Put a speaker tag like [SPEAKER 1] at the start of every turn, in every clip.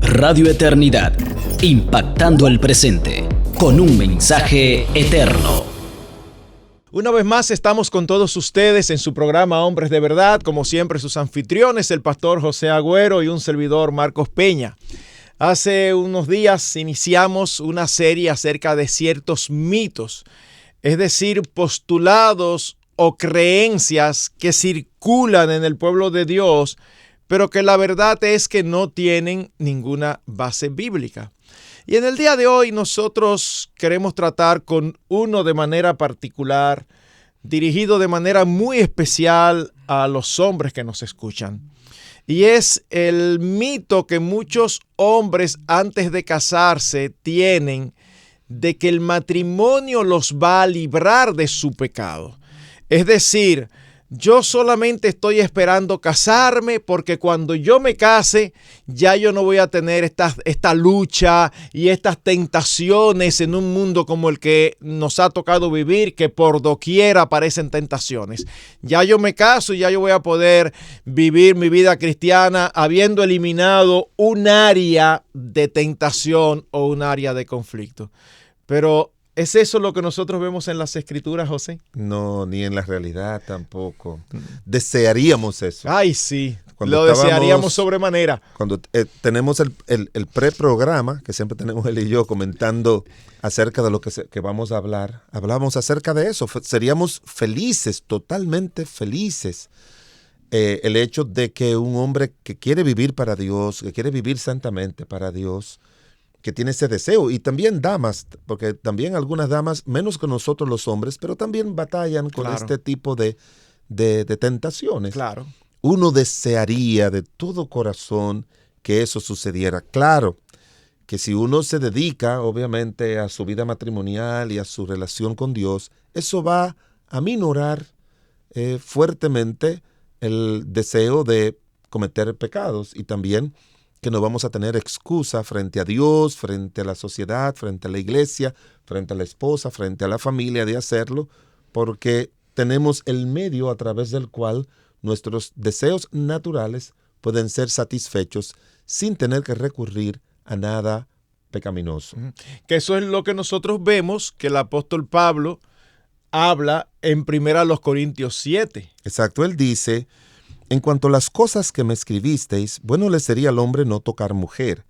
[SPEAKER 1] Radio Eternidad, impactando el presente con un mensaje eterno.
[SPEAKER 2] Una vez más estamos con todos ustedes en su programa Hombres de Verdad, como siempre sus anfitriones, el pastor José Agüero y un servidor Marcos Peña. Hace unos días iniciamos una serie acerca de ciertos mitos, es decir, postulados o creencias que circulan en el pueblo de Dios, pero que la verdad es que no tienen ninguna base bíblica. Y en el día de hoy nosotros queremos tratar con uno de manera particular, dirigido de manera muy especial a los hombres que nos escuchan. Y es el mito que muchos hombres antes de casarse tienen de que el matrimonio los va a librar de su pecado. Es decir, yo solamente estoy esperando casarme porque cuando yo me case ya yo no voy a tener esta lucha y estas tentaciones en un mundo como el que nos ha tocado vivir, que por doquier aparecen tentaciones. Ya yo me caso y ya yo voy a poder vivir mi vida cristiana habiendo eliminado un área de tentación o un área de conflicto. Pero ¿es eso lo que nosotros vemos en las Escrituras, José?
[SPEAKER 3] No, ni en la realidad tampoco. Desearíamos eso.
[SPEAKER 2] Ay, sí, lo desearíamos sobremanera.
[SPEAKER 3] Cuando tenemos el preprograma, que siempre tenemos él y yo comentando acerca de lo que vamos a hablar, hablamos acerca de eso. Seríamos felices, totalmente felices. El hecho de que un hombre que quiere vivir para Dios, que quiere vivir santamente para Dios, que tiene ese deseo, y también damas, porque también algunas damas, menos que nosotros los hombres, pero también batallan con este tipo de tentaciones.
[SPEAKER 2] Claro.
[SPEAKER 3] Uno desearía de todo corazón que eso sucediera. Claro, que si uno se dedica, obviamente, a su vida matrimonial y a su relación con Dios, eso va a minorar fuertemente el deseo de cometer pecados, y también que no vamos a tener excusa frente a Dios, frente a la sociedad, frente a la iglesia, frente a la esposa, frente a la familia de hacerlo, porque tenemos el medio a través del cual nuestros deseos naturales pueden ser satisfechos sin tener que recurrir a nada pecaminoso.
[SPEAKER 2] Que eso es lo que nosotros vemos que el apóstol Pablo habla en 1 Corintios 7.
[SPEAKER 3] Exacto, él dice: en cuanto a las cosas que me escribisteis, bueno le sería al hombre no tocar mujer,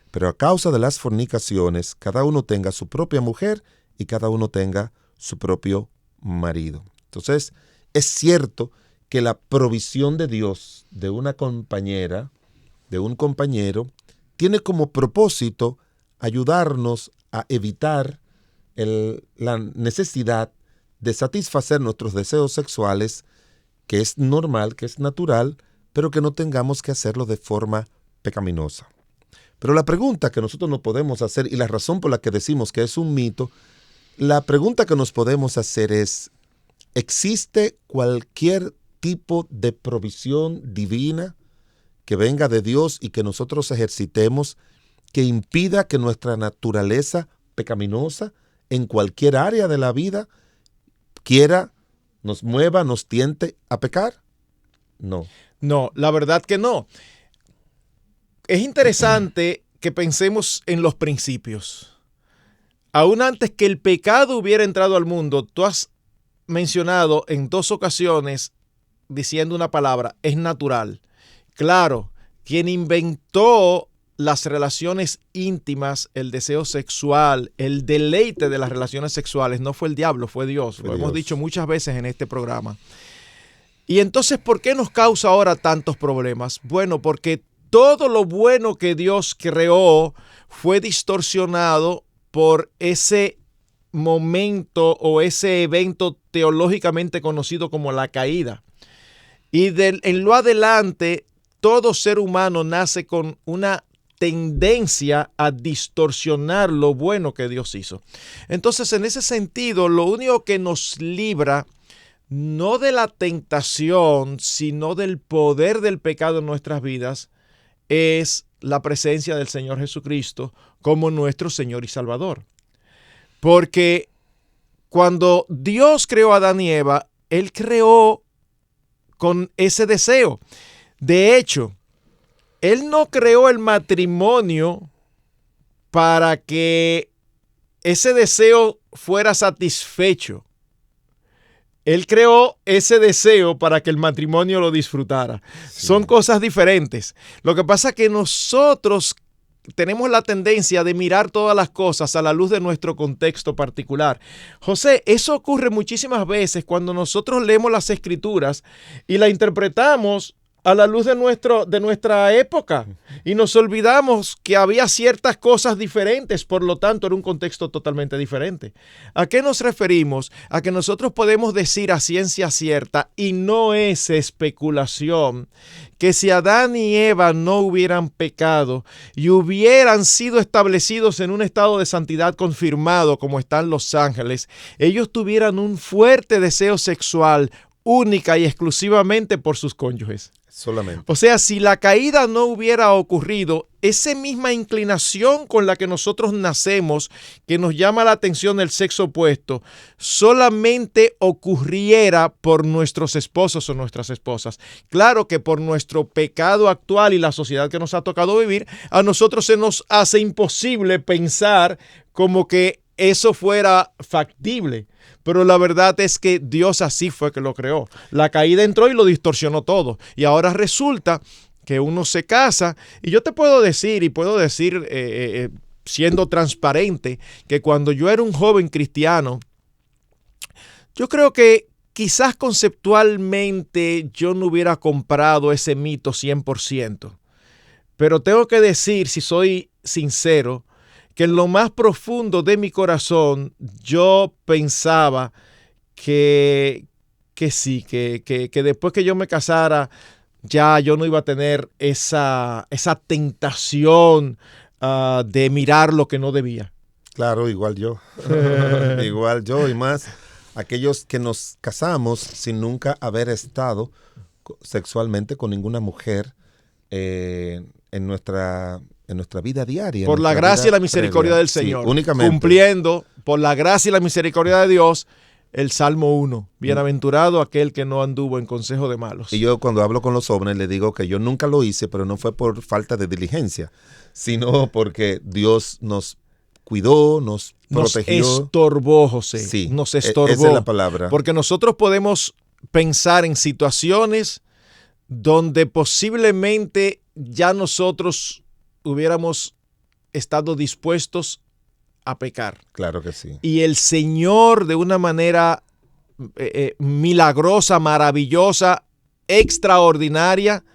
[SPEAKER 3] pero a causa de las fornicaciones, cada uno tenga su propia mujer y cada uno tenga su propio marido. Entonces, es cierto que la provisión de Dios de una compañera, de un compañero, tiene como propósito ayudarnos a evitar la necesidad de satisfacer nuestros deseos sexuales, que es normal, que es natural, pero que no tengamos que hacerlo de forma pecaminosa. Pero la pregunta que nosotros nos podemos hacer, y la razón por la que decimos que es un mito, la pregunta que nos podemos hacer es: ¿existe cualquier tipo de provisión divina que venga de Dios y que nosotros ejercitemos que impida que nuestra naturaleza pecaminosa en cualquier área de la vida nos mueva, nos tiente a pecar? No.
[SPEAKER 2] No, la verdad que no. Es interesante que pensemos en los principios. Aún antes que el pecado hubiera entrado al mundo, tú has mencionado en 2 ocasiones, diciendo una palabra: es natural. Claro, quien inventó las relaciones íntimas, el deseo sexual, el deleite de las relaciones sexuales, no fue el diablo, fue Dios. Lo hemos dicho muchas veces en este programa. Y entonces, ¿por qué nos causa ahora tantos problemas? Bueno, porque todo lo bueno que Dios creó fue distorsionado por ese momento o ese evento teológicamente conocido como la caída. Y en lo adelante, todo ser humano nace con una tendencia a distorsionar lo bueno que Dios hizo. Entonces, en ese sentido, lo único que nos libra no de la tentación, sino del poder del pecado en nuestras vidas, es la presencia del Señor Jesucristo como nuestro Señor y Salvador. Porque cuando Dios creó a Adán y Eva, Él creó con ese deseo. De hecho, Él no creó el matrimonio para que ese deseo fuera satisfecho. Él creó ese deseo para que el matrimonio lo disfrutara. Sí. Son cosas diferentes. Lo que pasa es que nosotros tenemos la tendencia de mirar todas las cosas a la luz de nuestro contexto particular. José, eso ocurre muchísimas veces cuando nosotros leemos las Escrituras y la interpretamos a la luz de nuestra época y nos olvidamos que había ciertas cosas diferentes, por lo tanto era un contexto totalmente diferente. ¿A qué nos referimos? A que nosotros podemos decir a ciencia cierta, y no es especulación, que si Adán y Eva no hubieran pecado y hubieran sido establecidos en un estado de santidad confirmado como están los ángeles, ellos tuvieran un fuerte deseo sexual única y exclusivamente por sus cónyuges.
[SPEAKER 3] Solamente.
[SPEAKER 2] O sea, si la caída no hubiera ocurrido, esa misma inclinación con la que nosotros nacemos, que nos llama la atención el sexo opuesto, solamente ocurriera por nuestros esposos o nuestras esposas. Claro que por nuestro pecado actual y la sociedad que nos ha tocado vivir, a nosotros se nos hace imposible pensar como que eso fuera factible. Pero la verdad es que Dios así fue que lo creó. La caída entró y lo distorsionó todo. Y ahora resulta que uno se casa. Y yo te puedo decir, siendo transparente, que cuando yo era un joven cristiano, yo creo que quizás conceptualmente yo no hubiera comprado ese mito 100%. Pero tengo que decir, si soy sincero, que en lo más profundo de mi corazón yo pensaba que sí, que después que yo me casara ya yo no iba a tener esa tentación de mirar lo que no debía.
[SPEAKER 3] Claro, igual yo. Igual yo, y más aquellos que nos casamos sin nunca haber estado sexualmente con ninguna mujer en nuestra vida diaria.
[SPEAKER 2] Por la gracia y la misericordia del Señor.
[SPEAKER 3] Sí, únicamente.
[SPEAKER 2] Cumpliendo por la gracia y la misericordia de Dios el Salmo 1. Bienaventurado aquel que no anduvo en consejo de malos.
[SPEAKER 3] Y yo cuando hablo con los jóvenes les digo que yo nunca lo hice, pero no fue por falta de diligencia, sino porque Dios nos cuidó, nos protegió.
[SPEAKER 2] Nos estorbó, José.
[SPEAKER 3] Sí,
[SPEAKER 2] nos estorbó.
[SPEAKER 3] Esa es la palabra.
[SPEAKER 2] Porque nosotros podemos pensar en situaciones donde posiblemente ya nosotros hubiéramos estado dispuestos a pecar.
[SPEAKER 3] Claro que sí.
[SPEAKER 2] Y el Señor, de una manera milagrosa, maravillosa, extraordinaria,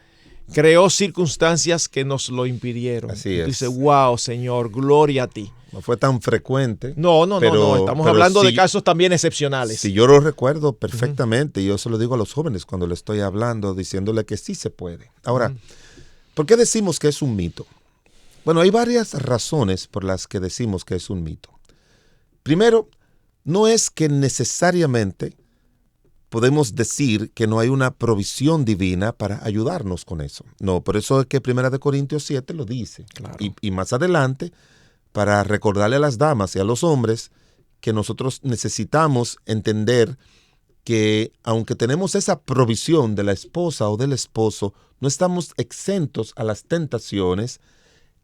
[SPEAKER 2] creó circunstancias que nos lo impidieron.
[SPEAKER 3] Así es.
[SPEAKER 2] Dice, wow, Señor, gloria a ti.
[SPEAKER 3] No fue tan frecuente.
[SPEAKER 2] No. Estamos hablando de casos también excepcionales.
[SPEAKER 3] Sí, yo lo recuerdo perfectamente. Yo se lo digo a los jóvenes cuando le estoy hablando, diciéndole que sí se puede. Ahora, ¿por qué decimos que es un mito? Bueno, hay varias razones por las que decimos que es un mito. Primero, no es que necesariamente podemos decir que no hay una provisión divina para ayudarnos con eso. No, por eso es que 1 Corintios 7 lo dice.
[SPEAKER 2] Claro.
[SPEAKER 3] Y más adelante, para recordarle a las damas y a los hombres que nosotros necesitamos entender que aunque tenemos esa provisión de la esposa o del esposo, no estamos exentos a las tentaciones.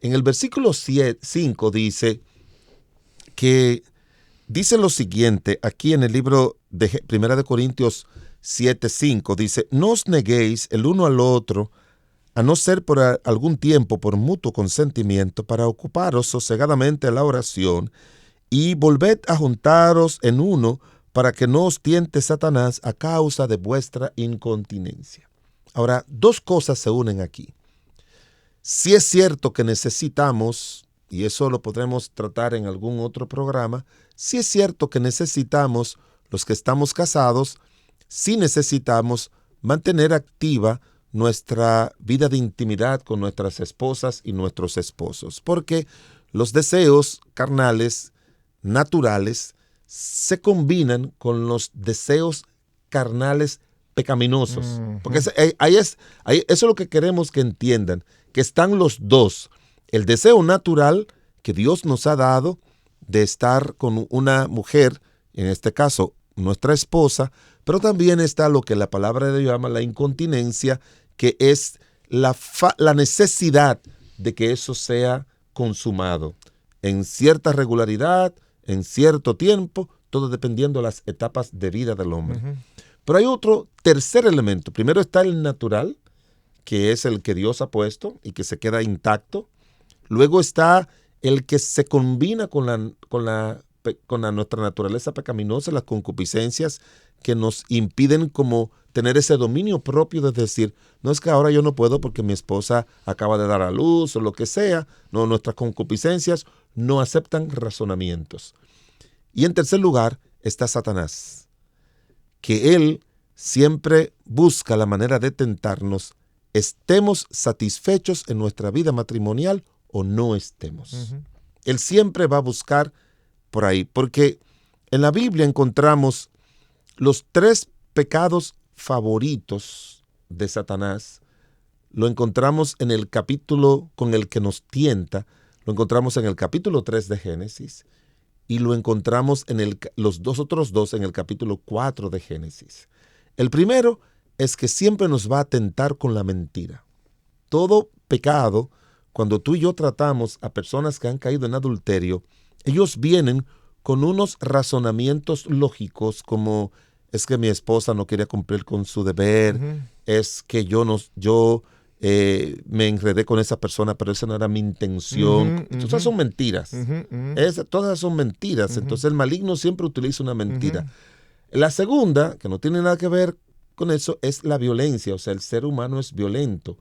[SPEAKER 3] En el versículo 5 dice lo siguiente, aquí en el libro de 1 Corintios 7:5, dice, no os neguéis el uno al otro, a no ser por algún tiempo por mutuo consentimiento, para ocuparos sosegadamente en la oración, y volved a juntaros en uno, para que no os tiente Satanás a causa de vuestra incontinencia. Ahora, dos cosas se unen aquí. Sí es cierto que necesitamos, y eso lo podremos tratar en algún otro programa, sí es cierto que necesitamos, los que estamos casados, sí necesitamos mantener activa nuestra vida de intimidad con nuestras esposas y nuestros esposos, porque los deseos carnales, naturales, se combinan con los deseos carnales pecaminosos. Porque eso es lo que queremos que entiendan, que están los dos. El deseo natural que Dios nos ha dado de estar con una mujer, en este caso nuestra esposa, pero también está lo que la palabra de Dios llama la incontinencia, que es la necesidad de que eso sea consumado en cierta regularidad, en cierto tiempo, todo dependiendo de las etapas de vida del hombre.
[SPEAKER 2] Ujú.
[SPEAKER 3] Pero hay otro tercer elemento. Primero está el natural, que es el que Dios ha puesto y que se queda intacto. Luego está el que se combina con nuestra naturaleza pecaminosa, las concupiscencias que nos impiden como tener ese dominio propio de decir, no es que ahora yo no puedo porque mi esposa acaba de dar a luz o lo que sea. No, nuestras concupiscencias no aceptan razonamientos. Y en tercer lugar está Satanás, que él siempre busca la manera de tentarnos, estemos satisfechos en nuestra vida matrimonial o no estemos.
[SPEAKER 2] Ujú.
[SPEAKER 3] Él siempre va a buscar por ahí, porque en la Biblia encontramos los 3 pecados favoritos de Satanás. Lo encontramos en el capítulo con el que nos tienta, lo encontramos en el capítulo 3 de Génesis y lo encontramos en los otros dos en el capítulo 4 de Génesis. El primero es que siempre nos va a tentar con la mentira. Todo pecado, cuando tú y yo tratamos a personas que han caído en adulterio, ellos vienen con unos razonamientos lógicos como es que mi esposa no quería cumplir con su deber,
[SPEAKER 2] Ujú.
[SPEAKER 3] es que yo me enredé con esa persona, pero esa no era mi intención.
[SPEAKER 2] Ujú,
[SPEAKER 3] Entonces
[SPEAKER 2] ujú.
[SPEAKER 3] son mentiras.
[SPEAKER 2] Ujú, ujú.
[SPEAKER 3] Todas son mentiras.
[SPEAKER 2] Ujú.
[SPEAKER 3] Entonces el maligno siempre utiliza una mentira.
[SPEAKER 2] Ujú.
[SPEAKER 3] La segunda, que no tiene nada que ver con eso, es la violencia. O sea, el ser humano es violento.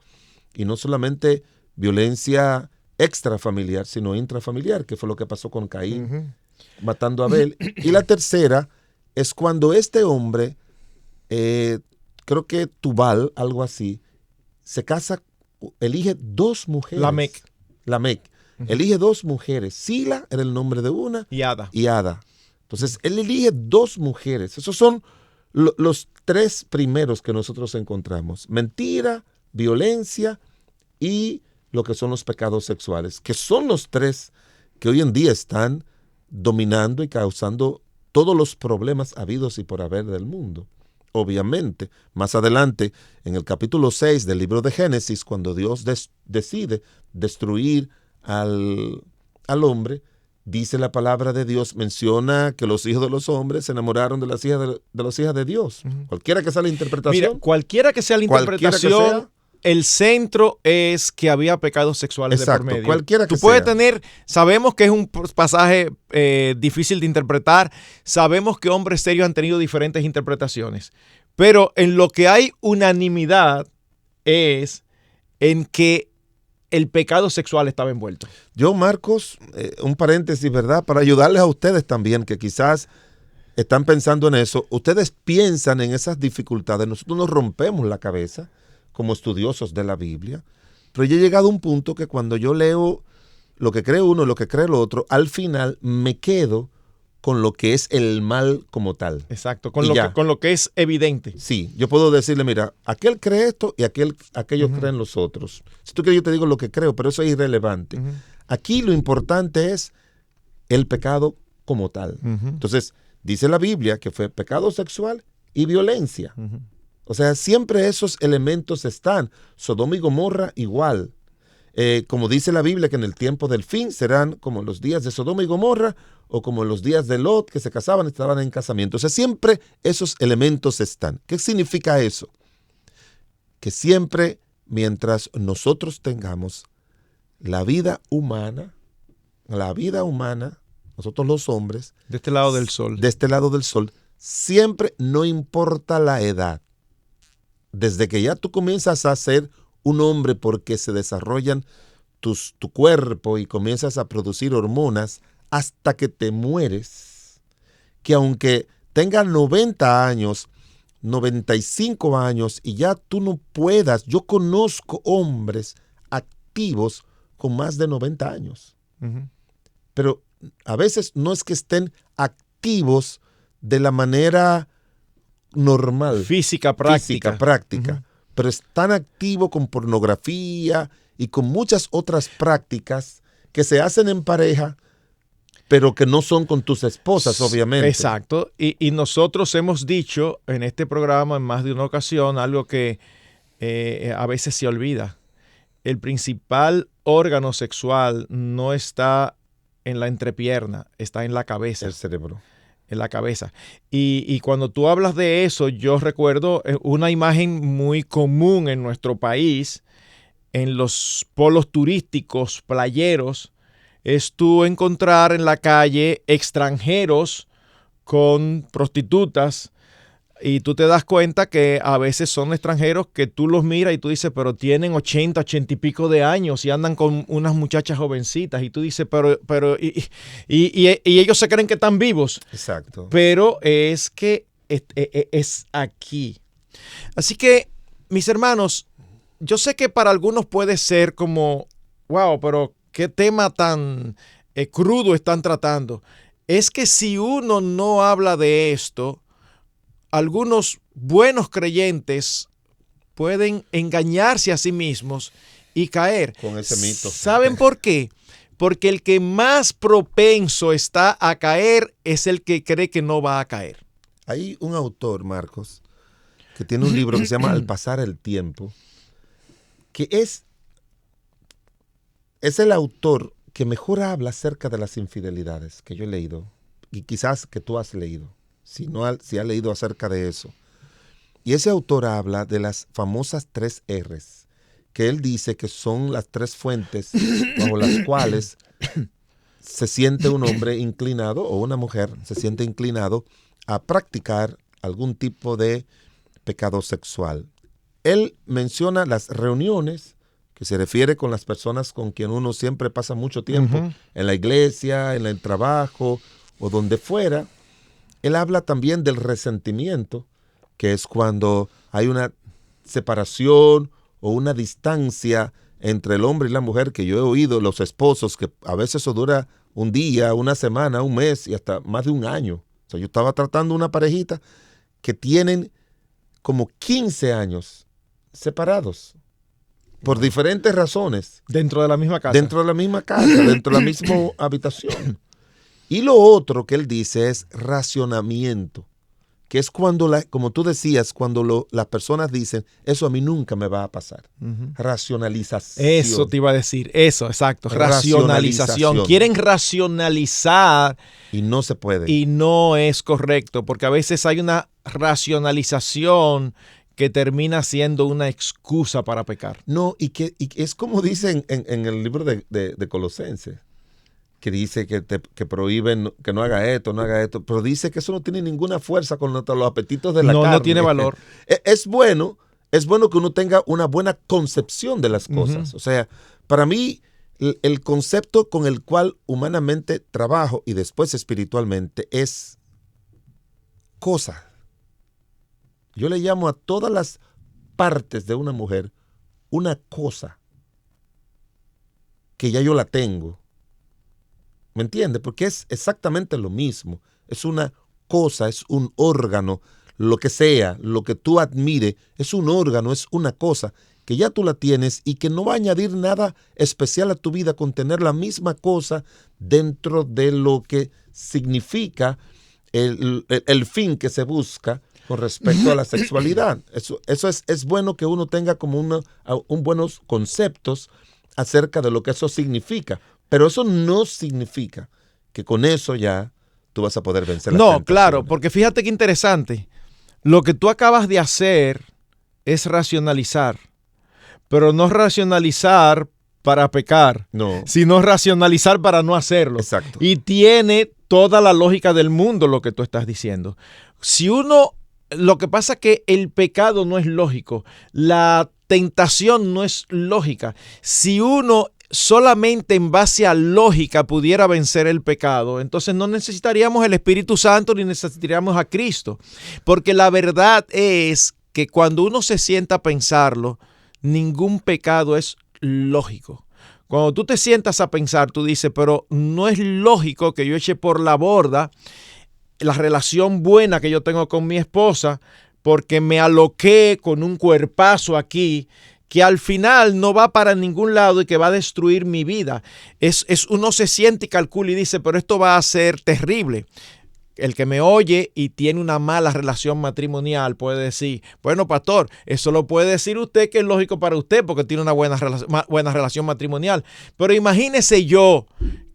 [SPEAKER 3] Y no solamente violencia extrafamiliar, sino intrafamiliar, que fue lo que pasó con Caín,
[SPEAKER 2] Ujú.
[SPEAKER 3] matando a Abel. Y la tercera es cuando este hombre, creo que Tubal, algo así, se casa, elige 2 mujeres. Lamec.
[SPEAKER 2] Ujú.
[SPEAKER 3] Elige 2 mujeres. Sila era el nombre de una
[SPEAKER 2] Y Ada.
[SPEAKER 3] y Ada. Entonces, él elige 2 mujeres. Esos son los 3 primeros que nosotros encontramos. Mentira, violencia y lo que son los pecados sexuales, que son los 3 que hoy en día están dominando y causando todos los problemas habidos y por haber del mundo. Obviamente, más adelante, en el capítulo 6 del libro de Génesis, cuando Dios decide destruir al hombre, dice la palabra de Dios, menciona que los hijos de los hombres se enamoraron de las hijas de Dios.
[SPEAKER 2] Ujú.
[SPEAKER 3] Cualquiera que sea la interpretación.
[SPEAKER 2] Mira, cualquiera que sea la
[SPEAKER 3] Cualquiera que
[SPEAKER 2] interpretación,
[SPEAKER 3] sea.
[SPEAKER 2] el centro es que había pecados sexuales
[SPEAKER 3] Exacto,
[SPEAKER 2] de por medio.
[SPEAKER 3] cualquiera que
[SPEAKER 2] Tú puedes
[SPEAKER 3] sea.
[SPEAKER 2] tener, sabemos que es un pasaje difícil de interpretar, sabemos que hombres serios han tenido diferentes interpretaciones, pero en lo que hay unanimidad es en que el pecado sexual estaba envuelto.
[SPEAKER 3] Yo, Marcos, un paréntesis, ¿verdad? Para ayudarles a ustedes también, que quizás están pensando en eso. Ustedes piensan en esas dificultades. Nosotros nos rompemos la cabeza como estudiosos de la Biblia, pero yo he llegado a un punto que cuando yo leo lo que cree uno y lo que cree el otro, al final me quedo con lo que es el mal como tal.
[SPEAKER 2] Exacto,
[SPEAKER 3] Y ya.
[SPEAKER 2] con lo que es evidente.
[SPEAKER 3] Sí, yo puedo decirle, mira, aquel cree esto y aquellos creen los otros. Si tú quieres, yo te digo lo que creo, pero eso es irrelevante.
[SPEAKER 2] Ujú.
[SPEAKER 3] Aquí lo importante es el pecado como tal.
[SPEAKER 2] Ujú.
[SPEAKER 3] Entonces, dice la Biblia que fue pecado sexual y violencia.
[SPEAKER 2] Ujú.
[SPEAKER 3] O sea, siempre esos elementos están. Sodoma y Gomorra igual. Como dice la Biblia que en el tiempo del fin serán como los días de Sodoma y Gomorra o como los días de Lot, que se casaban y estaban en casamiento. O sea, siempre esos elementos están. ¿Qué significa eso? Que siempre, mientras nosotros tengamos la vida humana, nosotros los hombres,
[SPEAKER 2] De este lado del sol.
[SPEAKER 3] de este lado del sol, siempre, no importa la edad, desde que ya tú comienzas a ser un hombre porque se desarrollan tu cuerpo y comienzas a producir hormonas hasta que te mueres, que aunque tengas 90 años, 95 años y ya tú no puedas, yo conozco hombres activos con más de 90 años,
[SPEAKER 2] Ujú.
[SPEAKER 3] pero a veces no es que estén activos de la manera normal,
[SPEAKER 2] Física práctica.
[SPEAKER 3] práctica, pero están activos con pornografía y con muchas otras prácticas que se hacen en pareja, pero que no son con tus esposas, obviamente.
[SPEAKER 2] Exacto. Y nosotros hemos dicho en este programa en más de una ocasión algo que a veces se olvida. El principal órgano sexual no está en la entrepierna, está en la cabeza.
[SPEAKER 3] El cerebro.
[SPEAKER 2] En la cabeza. Y cuando tú hablas de eso, yo recuerdo una imagen muy común en nuestro país, en los polos turísticos, playeros, es tú encontrar en la calle extranjeros con prostitutas, y tú te das cuenta que a veces son extranjeros que tú los miras y tú dices, pero tienen 80 y pico de años y andan con unas muchachas jovencitas, y tú dices, y ellos se creen que están vivos.
[SPEAKER 3] Exacto.
[SPEAKER 2] Pero es que es aquí. Así que, mis hermanos, yo sé que para algunos puede ser como, wow, pero qué tema tan crudo están tratando. Es que si uno no habla de esto, algunos buenos creyentes pueden engañarse a sí mismos y caer.
[SPEAKER 3] Con ese mito.
[SPEAKER 2] ¿Saben por qué? Porque el que más propenso está a caer es el que cree que no va a caer.
[SPEAKER 3] Hay un autor, Marcos, que tiene un libro que se llama Al pasar el tiempo, que es el autor que mejor habla acerca de las infidelidades que yo he leído, y quizás que tú has leído, si has leído acerca de eso. Y ese autor habla de las famosas 3 R's, que él dice que son las 3 fuentes bajo las cuales se siente un hombre inclinado o una mujer se siente inclinado a practicar algún tipo de pecado sexual. Él menciona las reuniones, que se refiere con las personas con quien uno siempre pasa mucho tiempo, en la iglesia, en el trabajo o donde fuera. Él habla también del resentimiento, que es cuando hay una separación o una distancia entre el hombre y la mujer, que yo he oído los esposos que a veces eso dura un día, una semana, un mes y hasta más de un año. O sea, yo estaba tratando una parejita que tienen como 15 años separados por diferentes razones.
[SPEAKER 2] Dentro de la misma casa.
[SPEAKER 3] Dentro de la misma casa, dentro de la misma habitación. Y lo otro que él dice es racionamiento, que es cuando, como tú decías, cuando las personas dicen, eso a mí nunca me va a pasar. Racionalización.
[SPEAKER 2] Eso te iba a decir, eso, exacto, racionalización. Quieren racionalizar.
[SPEAKER 3] Y no se puede.
[SPEAKER 2] Y no es correcto, porque a veces hay una racionalización que termina siendo una excusa para pecar.
[SPEAKER 3] No, y es como dicen en el libro de Colosenses, que dice que prohíben que no haga esto, pero dice que eso no tiene ninguna fuerza contra los apetitos de la carne.
[SPEAKER 2] No tiene valor.
[SPEAKER 3] Es bueno que uno tenga una buena concepción de las cosas. O sea, para mí, el concepto con el cual humanamente trabajo y después espiritualmente es cosa. Yo le llamo a todas las partes de una mujer una cosa que ya yo la tengo. ¿Me entiendes? Porque es exactamente lo mismo. Es una cosa, es un órgano, lo que sea, lo que tú admires, es un órgano, es una cosa que ya tú la tienes y que no va a añadir nada especial a tu vida con tener la misma cosa dentro de lo que significa el fin que se busca con respecto a la sexualidad. Eso es bueno que uno tenga como buenos conceptos acerca de lo que eso significa. Pero eso no significa que con eso ya tú vas a poder vencer las tentaciones. No,
[SPEAKER 2] claro, porque fíjate qué interesante. Lo que tú acabas de hacer es racionalizar, pero no racionalizar para pecar, sino racionalizar para no hacerlo.
[SPEAKER 3] Exacto.
[SPEAKER 2] Y tiene toda la lógica del mundo lo que tú estás diciendo. Lo que pasa es que el pecado no es lógico, la tentación no es lógica. Si uno solamente en base a lógica pudiera vencer el pecado, entonces no necesitaríamos el Espíritu Santo ni necesitaríamos a Cristo. Porque la verdad es que cuando uno se sienta a pensarlo, ningún pecado es lógico. Cuando tú te sientas a pensar, tú dices, pero no es lógico que yo eche por la borda la relación buena que yo tengo con mi esposa porque me aloqué con un cuerpazo aquí que al final no va para ningún lado y que va a destruir mi vida. Uno se siente y calcula y dice, pero esto va a ser terrible. El que me oye y tiene una mala relación matrimonial puede decir, bueno, pastor, eso lo puede decir usted, que es lógico para usted porque tiene una buena relación matrimonial. Pero imagínese yo,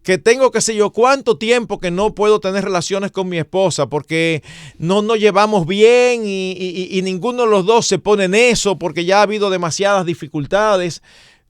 [SPEAKER 2] que tengo qué sé yo cuánto tiempo que no puedo tener relaciones con mi esposa porque no nos llevamos bien y ninguno de los dos se pone en eso porque ya ha habido demasiadas dificultades.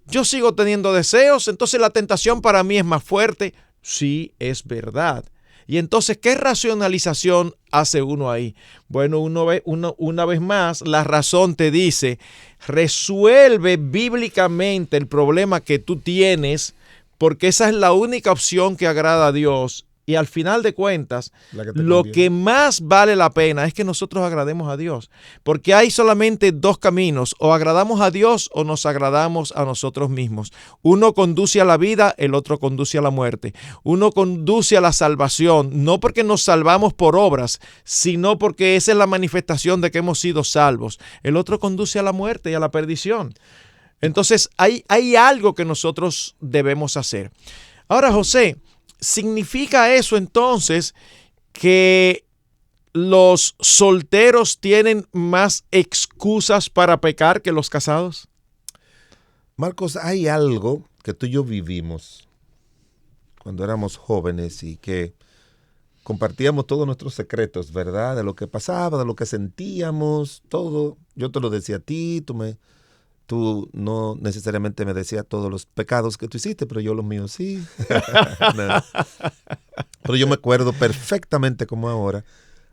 [SPEAKER 2] Yo sigo teniendo deseos, entonces la tentación para mí es más fuerte. Sí, es verdad. Y entonces, ¿qué racionalización hace uno ahí? Bueno, una vez más, la razón te dice, resuelve bíblicamente el problema que tú tienes, porque esa es la única opción que agrada a Dios. Y al final de cuentas, lo que más vale la pena es que nosotros agrademos a Dios. Porque hay solamente dos caminos, o agradamos a Dios o nos agradamos a nosotros mismos. Uno conduce a la vida, el otro conduce a la muerte. Uno conduce a la salvación, no porque nos salvamos por obras, sino porque esa es la manifestación de que hemos sido salvos. El otro conduce a la muerte y a la perdición. Entonces, hay algo que nosotros debemos hacer. Ahora, José, ¿significa eso entonces que los solteros tienen más excusas para pecar que los casados?
[SPEAKER 3] Marcos, hay algo que tú y yo vivimos cuando éramos jóvenes y que compartíamos todos nuestros secretos, ¿verdad? De lo que pasaba, de lo que sentíamos, todo. Yo te lo decía a ti, tú no necesariamente me decías todos los pecados que tú hiciste, pero yo los míos sí. No. Pero yo me acuerdo perfectamente como ahora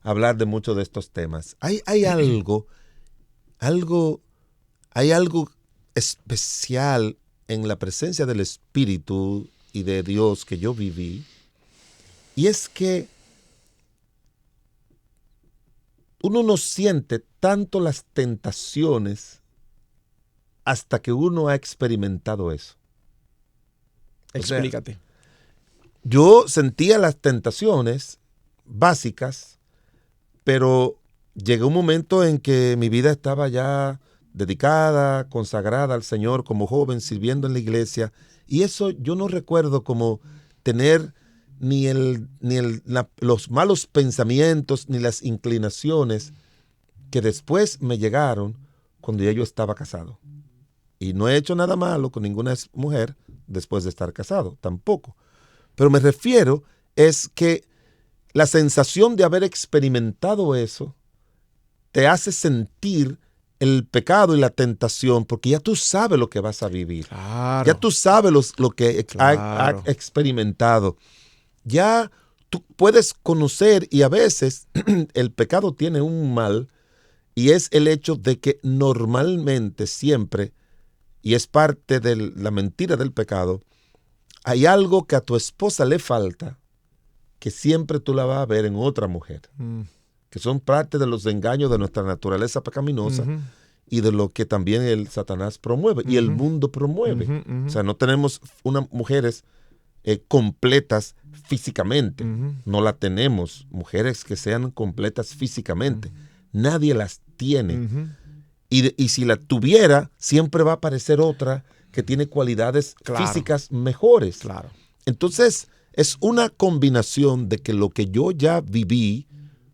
[SPEAKER 3] hablar de muchos de estos temas. Hay algo especial en la presencia del Espíritu y de Dios que yo viví. Y es que uno no siente tanto las tentaciones hasta que uno ha experimentado eso.
[SPEAKER 2] Explícate.
[SPEAKER 3] O sea, yo sentía las tentaciones básicas, pero llegó un momento en que mi vida estaba ya dedicada, consagrada al Señor como joven, sirviendo en la iglesia, y eso yo no recuerdo como tener ni los malos pensamientos ni las inclinaciones que después me llegaron cuando ya yo estaba casado. Y no he hecho nada malo con ninguna mujer después de estar casado, tampoco. Pero me refiero es que la sensación de haber experimentado eso te hace sentir el pecado y la tentación, porque ya tú sabes lo que vas a vivir.
[SPEAKER 2] Claro.
[SPEAKER 3] Ya tú sabes lo que has experimentado. Ya tú puedes conocer, y a veces el pecado tiene un mal, y es el hecho de que normalmente siempre, y es parte de la mentira del pecado, hay algo que a tu esposa le falta, que siempre tú la vas a ver en otra mujer, que son parte de los engaños de nuestra naturaleza pecaminosa y de lo que también el Satanás promueve y el mundo promueve. O sea, no tenemos mujeres completas físicamente, no la tenemos, mujeres que sean completas físicamente, nadie las tiene. Y si la tuviera, siempre va a aparecer otra que tiene cualidades físicas mejores.
[SPEAKER 2] Claro.
[SPEAKER 3] Entonces, es una combinación de que lo que yo ya viví,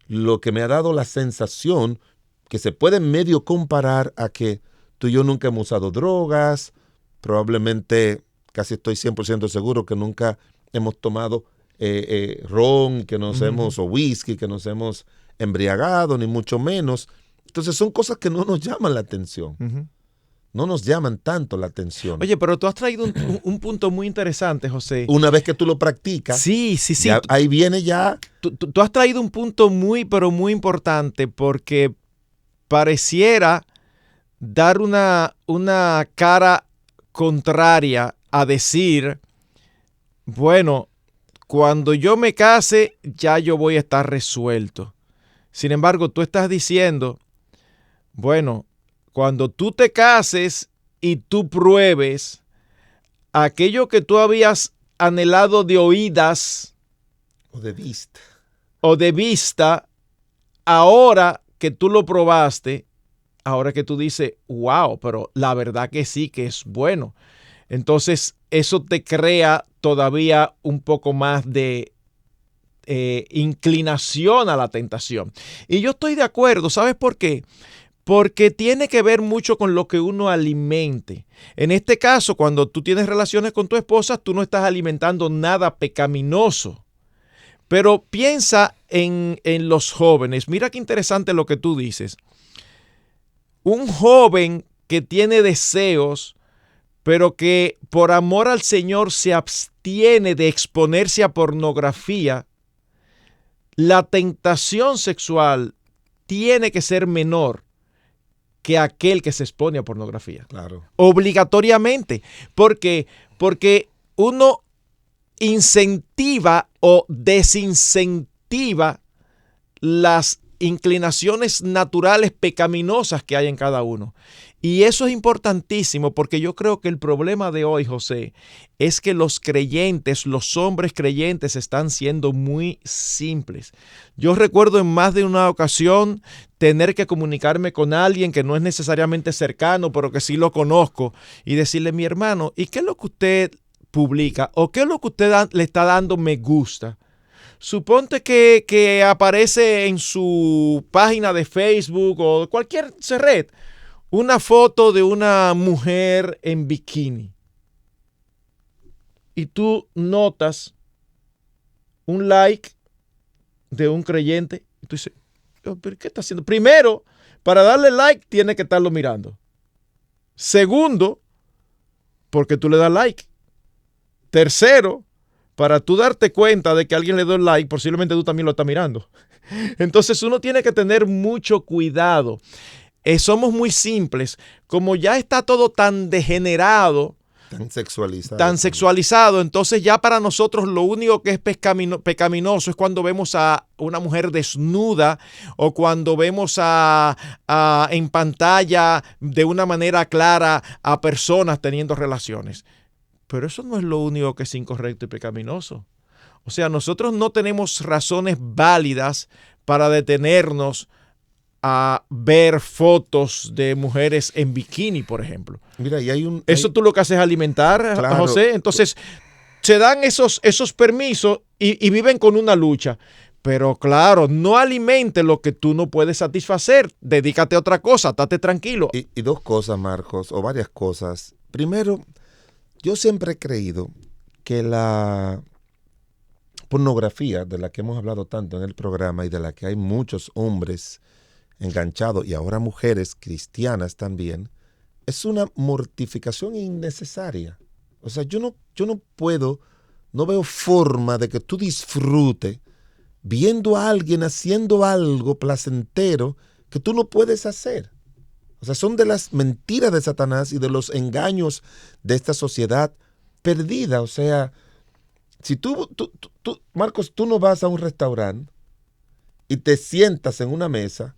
[SPEAKER 3] lo que me ha dado la sensación, que se puede medio comparar a que tú y yo nunca hemos usado drogas, probablemente, casi estoy 100% seguro que nunca hemos tomado ron, que nos hemos, o whisky, que nos hemos embriagado, ni mucho menos. Entonces son cosas que no nos llaman la atención. No nos llaman tanto la atención.
[SPEAKER 2] Oye, pero tú has traído un punto muy interesante, José.
[SPEAKER 3] Una vez que tú lo practicas,
[SPEAKER 2] sí.
[SPEAKER 3] Ya, ahí viene ya.
[SPEAKER 2] Tú has traído un punto muy, pero muy importante, porque pareciera dar una cara contraria a decir, bueno, cuando yo me case, ya yo voy a estar resuelto. Sin embargo, tú estás diciendo, bueno, cuando tú te cases y tú pruebes aquello que tú habías anhelado de oídas
[SPEAKER 3] o de vista,
[SPEAKER 2] ahora que tú lo probaste, ahora que tú dices, wow, pero la verdad que sí, que es bueno. Entonces, eso te crea todavía un poco más de inclinación a la tentación. Y yo estoy de acuerdo, ¿sabes por qué? Porque tiene que ver mucho con lo que uno alimente. En este caso, cuando tú tienes relaciones con tu esposa, tú no estás alimentando nada pecaminoso. Pero piensa en los jóvenes. Mira qué interesante lo que tú dices. Un joven que tiene deseos, pero que por amor al Señor se abstiene de exponerse a pornografía, la tentación sexual tiene que ser menor que aquel que se expone a pornografía.
[SPEAKER 3] Claro.
[SPEAKER 2] Obligatoriamente. ¿Por qué? Porque uno incentiva o desincentiva las inclinaciones naturales pecaminosas que hay en cada uno. Y eso es importantísimo porque yo creo que el problema de hoy, José, es que los creyentes, los hombres creyentes están siendo muy simples. Yo recuerdo en más de una ocasión tener que comunicarme con alguien que no es necesariamente cercano, pero que sí lo conozco, y decirle, mi hermano, ¿y qué es lo que usted publica? ¿O qué es lo que usted le está dando me gusta? Suponte que aparece en su página de Facebook o cualquier red una foto de una mujer en bikini. Y tú notas un like de un creyente. Y tú dices, ¿pero qué está haciendo? Primero, para darle like, tiene que estarlo mirando. Segundo, porque tú le das like. Tercero, para tú darte cuenta de que alguien le dio like, posiblemente tú también lo estás mirando. Entonces uno tiene que tener mucho cuidado. Somos muy simples. Como ya está todo tan degenerado, tan sexualizado, entonces ya para nosotros lo único que es pecaminoso es cuando vemos a una mujer desnuda o cuando vemos en pantalla de una manera clara a personas teniendo relaciones. Pero eso no es lo único que es incorrecto y pecaminoso. O sea, nosotros no tenemos razones válidas para detenernos a ver fotos de mujeres en bikini, por ejemplo.
[SPEAKER 3] Mira, y
[SPEAKER 2] eso tú lo que haces es alimentar, claro, José. Entonces, se dan esos permisos y viven con una lucha. Pero claro, no alimente lo que tú no puedes satisfacer. Dedícate a otra cosa, estate tranquilo.
[SPEAKER 3] Y dos cosas, Marcos, o varias cosas. Primero, yo siempre he creído que la pornografía, de la que hemos hablado tanto en el programa y de la que hay muchos hombres enganchados y ahora mujeres cristianas también, es una mortificación innecesaria. O sea, yo no veo forma de que tú disfrutes viendo a alguien haciendo algo placentero que tú no puedes hacer. O sea, son de las mentiras de Satanás y de los engaños de esta sociedad perdida. O sea, si tú, Marcos, tú no vas a un restaurante y te sientas en una mesa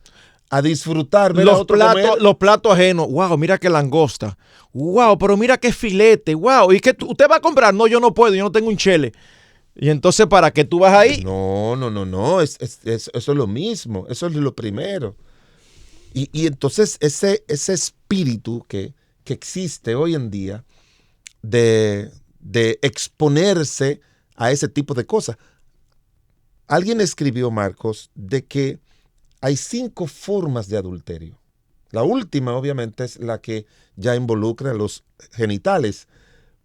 [SPEAKER 3] a disfrutar
[SPEAKER 2] los platos ajenos. Wow, mira qué langosta. Wow, pero mira qué filete. Wow, ¿y qué usted va a comprar? No, yo no puedo, yo no tengo un chele. Y entonces, ¿para qué tú vas ahí?
[SPEAKER 3] No. Eso es lo mismo. Eso es lo primero. Y entonces ese espíritu que existe hoy en día de exponerse a ese tipo de cosas. Alguien escribió, Marcos, de que hay 5 formas de adulterio. La última, obviamente, es la que ya involucra los genitales.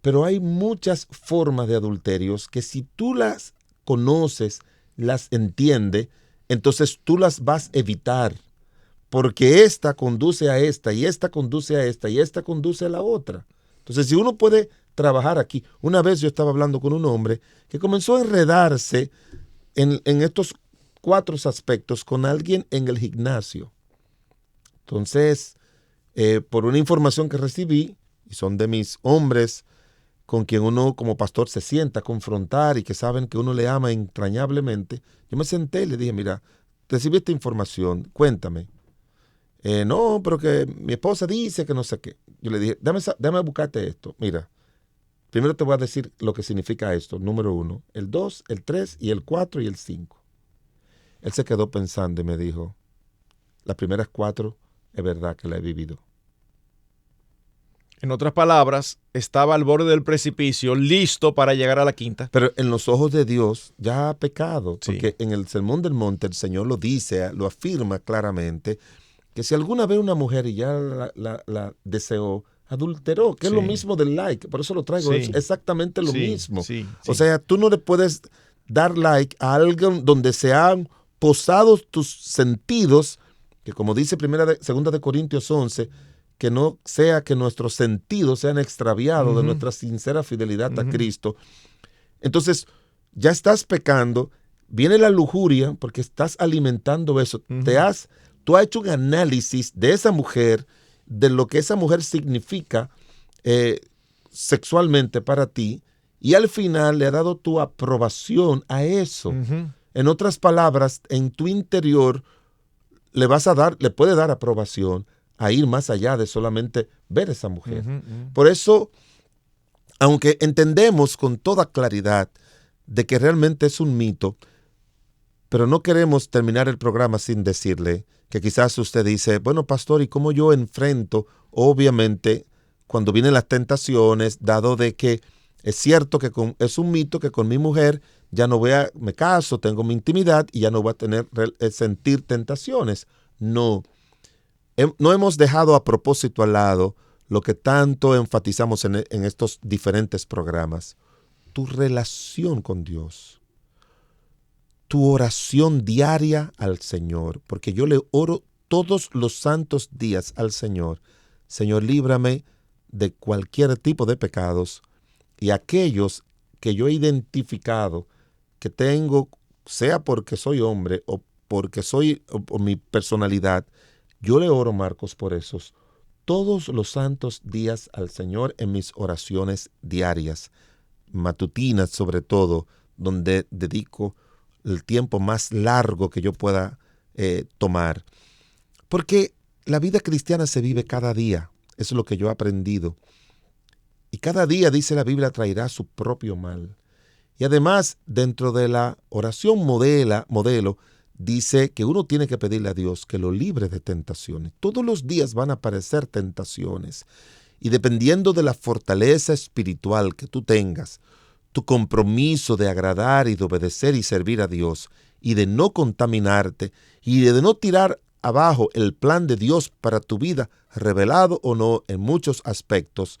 [SPEAKER 3] Pero hay muchas formas de adulterios que si tú las conoces, las entiendes, entonces tú las vas a evitar. Porque esta conduce a esta, y esta conduce a esta, y esta conduce a la otra. Entonces, si uno puede trabajar aquí. Una vez yo estaba hablando con un hombre que comenzó a enredarse en estos 4 aspectos con alguien en el gimnasio. Entonces, por una información que recibí, y son de mis hombres con quien uno como pastor se sienta a confrontar y que saben que uno le ama entrañablemente, yo me senté y le dije, mira, recibí esta información, cuéntame. No, pero que mi esposa dice que no sé qué. Yo le dije, dame buscarte esto. Mira, primero te voy a decir lo que significa esto. Número 1, el 2, el 3 y el 4 y el 5. Él se quedó pensando y me dijo, las primeras 4 es verdad que la he vivido.
[SPEAKER 2] En otras palabras, estaba al borde del precipicio, listo para llegar a la quinta.
[SPEAKER 3] Pero en los ojos de Dios ya ha pecado,
[SPEAKER 2] Sí.
[SPEAKER 3] porque en el Sermón del Monte el Señor lo dice, lo afirma claramente, que si alguna vez una mujer y ya la deseó, adulteró, que es
[SPEAKER 2] Sí.
[SPEAKER 3] lo mismo del like, por eso lo traigo,
[SPEAKER 2] Sí.
[SPEAKER 3] es exactamente lo
[SPEAKER 2] Sí,
[SPEAKER 3] mismo.
[SPEAKER 2] sí,
[SPEAKER 3] O
[SPEAKER 2] sí.
[SPEAKER 3] sea, tú no le puedes dar like a alguien donde se han posado tus sentidos, que como dice segunda de Corintios 11, que no sea que nuestros sentidos sean extraviados de nuestra sincera fidelidad a Cristo. Entonces, ya estás pecando, viene la lujuria porque estás alimentando eso. Tú has hecho un análisis de esa mujer, de lo que esa mujer significa sexualmente para ti, y al final le ha dado tu aprobación a eso. En otras palabras, en tu interior le puede dar aprobación a ir más allá de solamente ver a esa mujer. Por eso, aunque entendemos con toda claridad de que realmente es un mito, pero no queremos terminar el programa sin decirle que quizás usted dice, bueno, pastor, ¿y cómo yo enfrento? Obviamente, cuando vienen las tentaciones, dado de que es cierto que es un mito que con mi mujer ya no me caso, tengo mi intimidad y ya no voy a sentir tentaciones. No hemos dejado a propósito al lado lo que tanto enfatizamos en estos diferentes programas. Tu relación con Dios. Tu oración diaria al Señor. Porque yo le oro todos los santos días al Señor. Señor, líbrame de cualquier tipo de pecados y aquellos que yo he identificado que tengo, sea porque soy hombre o porque soy o mi personalidad, yo le oro, Marcos, por esos todos los santos días al Señor en mis oraciones diarias, matutinas sobre todo, donde dedico el tiempo más largo que yo pueda tomar. Porque la vida cristiana se vive cada día, eso es lo que yo he aprendido. Y cada día, dice la Biblia, traerá su propio mal. Y además, dentro de la oración modelo, dice que uno tiene que pedirle a Dios que lo libre de tentaciones. Todos los días van a aparecer tentaciones. Y dependiendo de la fortaleza espiritual que tú tengas, tu compromiso de agradar y de obedecer y servir a Dios, y de no contaminarte, y de no tirar abajo el plan de Dios para tu vida, revelado o no en muchos aspectos,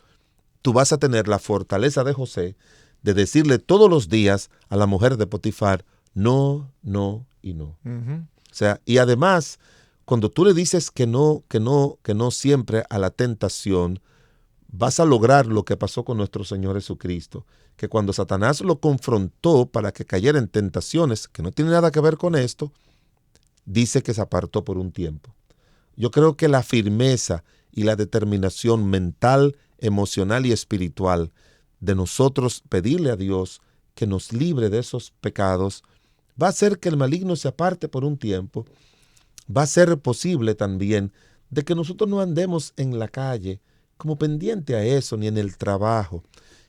[SPEAKER 3] tú vas a tener la fortaleza de José de decirle todos los días a la mujer de Potifar, no, no y no. O sea, y además, cuando tú le dices que no siempre a la tentación, vas a lograr lo que pasó con nuestro Señor Jesucristo, que cuando Satanás lo confrontó para que cayera en tentaciones que no tienen nada que ver con esto, dice que se apartó por un tiempo. Yo creo que la firmeza y la determinación mental, emocional y espiritual de nosotros pedirle a Dios que nos libre de esos pecados va a hacer que el maligno se aparte por un tiempo. Va a ser posible también de que nosotros no andemos en la calle como pendiente a eso, ni en el trabajo.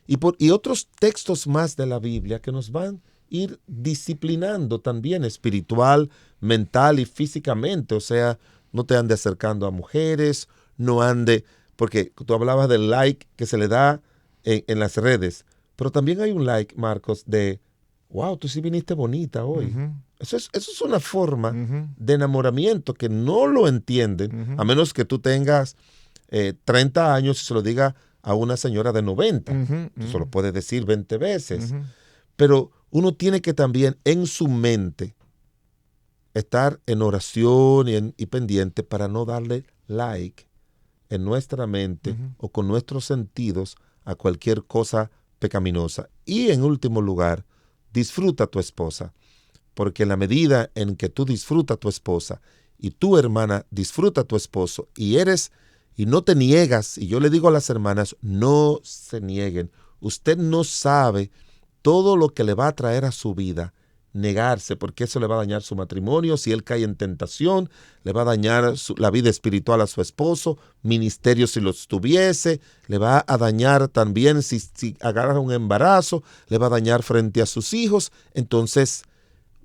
[SPEAKER 3] Y otros textos más de la Biblia que nos van a ir disciplinando también espiritual, mental y físicamente. O sea, no te ande acercando a mujeres, no ande, porque tú hablabas del like que se le da en las redes, pero también hay un like, Marcos, de wow, tú sí viniste bonita hoy. Eso es una forma de enamoramiento que no lo entienden, a menos que tú tengas 30 años y se lo diga a una señora de 90. Tú se lo puedes decir 20 veces. Pero uno tiene que también en su mente estar en oración y pendiente para no darle like en nuestra mente o con nuestros sentidos a cualquier cosa pecaminosa. Y en último lugar, disfruta a tu esposa, porque en la medida en que tú disfrutas a tu esposa y tu hermana disfruta a tu esposo y no te niegas, y yo le digo a las hermanas, no se nieguen. Usted no sabe todo lo que le va a traer a su vida negarse, porque eso le va a dañar su matrimonio. Si él cae en tentación, le va a dañar la vida espiritual a su esposo, ministerio si los tuviese, le va a dañar también si agarra un embarazo, le va a dañar frente a sus hijos. Entonces,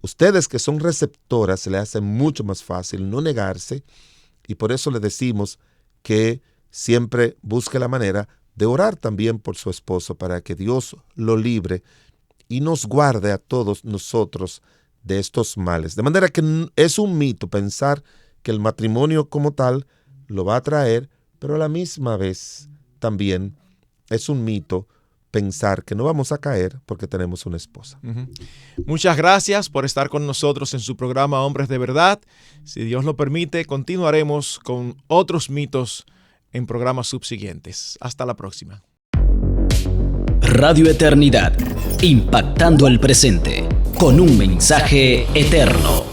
[SPEAKER 3] ustedes que son receptoras, se le hace mucho más fácil no negarse, y por eso le decimos que siempre busque la manera de orar también por su esposo para que Dios lo libre y nos guarde a todos nosotros de estos males. De manera que es un mito pensar que el matrimonio como tal lo va a traer, pero a la misma vez también es un mito pensar que no vamos a caer porque tenemos una esposa.
[SPEAKER 2] Muchas gracias por estar con nosotros en su programa Hombres de Verdad. Si Dios lo permite, continuaremos con otros mitos en programas subsiguientes. Hasta la próxima.
[SPEAKER 1] Radio Eternidad, impactando el presente con un mensaje eterno.